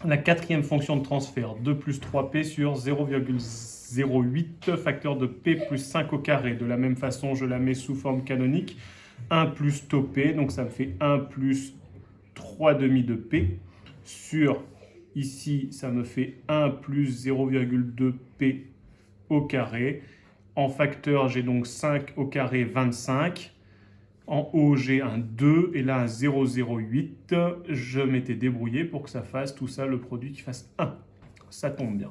La quatrième fonction de transfert, 2 plus 3p sur 0,08 facteur de p plus 5 au carré. De la même façon, je la mets sous forme canonique. 1 plus tau p, donc ça me fait 1 plus 3 demi de p sur, ici, ça me fait 1 plus 0,2p au carré. En facteur, j'ai donc 5 au carré, 25. En haut, j'ai un 2 et là un 0,08. Je m'étais débrouillé pour que ça fasse tout ça, le produit qui fasse 1. Ça tombe bien.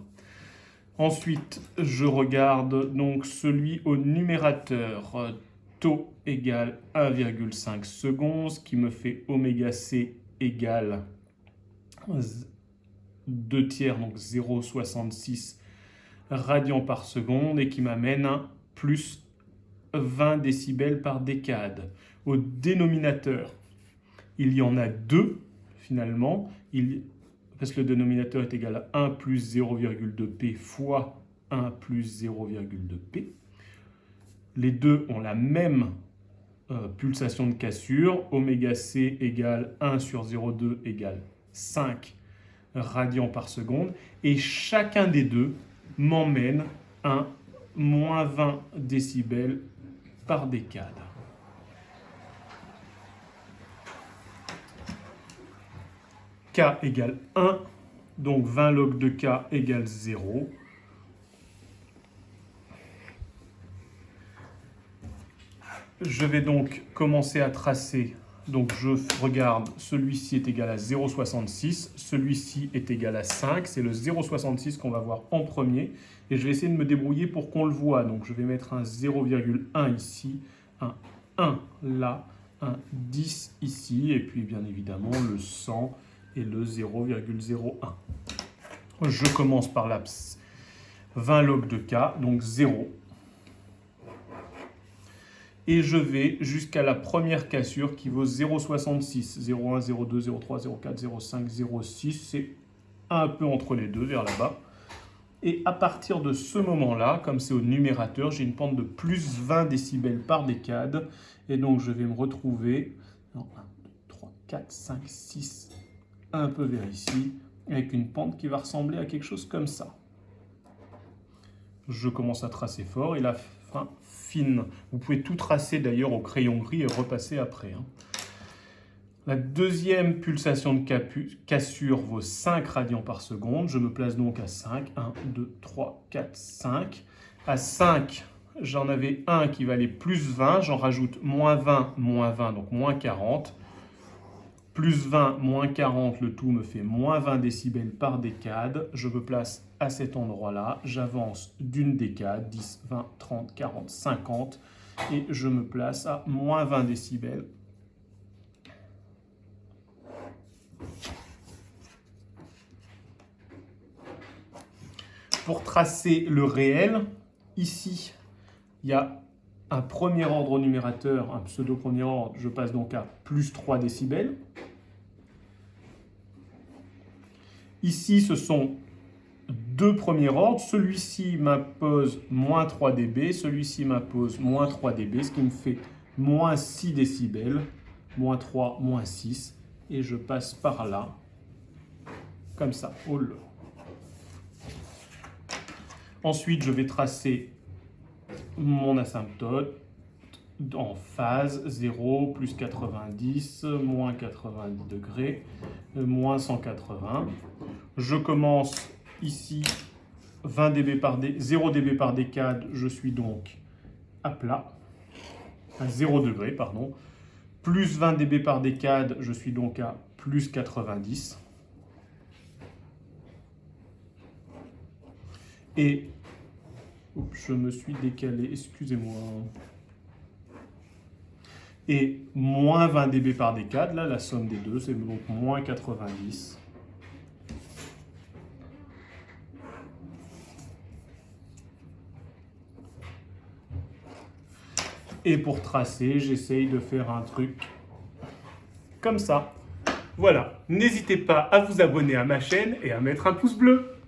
Ensuite, je regarde donc celui au numérateur. Taux égale 1,5 secondes, ce qui me fait oméga C égale 2 tiers, donc 0,66 radians par seconde, et qui m'amène un plus 20 décibels par décade. Au dénominateur, il y en a 2 finalement, parce que le dénominateur est égal à 1 plus 0,2p fois 1 plus 0,2p. Les deux ont la même pulsation de cassure. Oméga C égale 1 sur 0,2 égale 5 radians par seconde. Et chacun des deux m'emmène un moins 20 décibels par décade. K égale 1, donc 20 log de K égale 0. Je vais donc commencer à tracer. Donc je regarde, celui-ci est égal à 0,66, celui-ci est égal à 5. C'est le 0,66 qu'on va voir en premier. Et je vais essayer de me débrouiller pour qu'on le voit. Donc je vais mettre un 0,1 ici, un 1 là, un 10 ici, et puis bien évidemment le 100 et le 0,01. Je commence par la 20 log de K, donc 0. Et je vais jusqu'à la première cassure qui vaut 0,66. 0,1, 0,2, 0,3, 0,4, 0,5, 0,6. C'est un peu entre les deux, vers là-bas. Et à partir de ce moment-là, comme c'est au numérateur, j'ai une pente de plus 20 décibels par décade. Et donc, je vais me retrouver 1, 2, 3, 4, 5, 6, un peu vers ici, avec une pente qui va ressembler à quelque chose comme ça. Je commence à tracer fort et la fin fine. Vous pouvez tout tracer d'ailleurs au crayon gris et repasser après. La deuxième pulsation de cassure vaut 5 radians par seconde. Je me place donc à 5. 1, 2, 3, 4, 5. À 5, j'en avais un qui valait plus 20. J'en rajoute moins 20, donc moins 40. Plus 20, moins 40, le tout me fait moins 20 décibels par décade. Je me place à cet endroit-là. J'avance d'une décade, 10, 20, 30, 40, 50. Et je me place à moins 20 décibels. Pour tracer le réel, ici, il y a un premier ordre au numérateur, un pseudo-premier ordre. Je passe donc à plus 3 décibels. Ici, ce sont deux premiers ordres. Celui-ci m'impose moins 3 dB, celui-ci m'impose moins 3 dB, ce qui me fait moins 6 décibels, moins 3, moins 6. Et je passe par là, comme ça, au long. Ensuite, je vais tracer mon asymptote en phase 0, plus 90, moins 90 degrés, moins 180. Je commence ici 20 dB par 0 dB par décade, je suis donc à plat, à 0 degré, pardon. Plus 20 dB par décade, je suis donc à plus 90. Et je me suis décalé, excusez-moi. Et moins 20 dB par décade, là, la somme des deux, c'est donc moins 90. Et pour tracer, j'essaye de faire un truc comme ça. Voilà, n'hésitez pas à vous abonner à ma chaîne et à mettre un pouce bleu.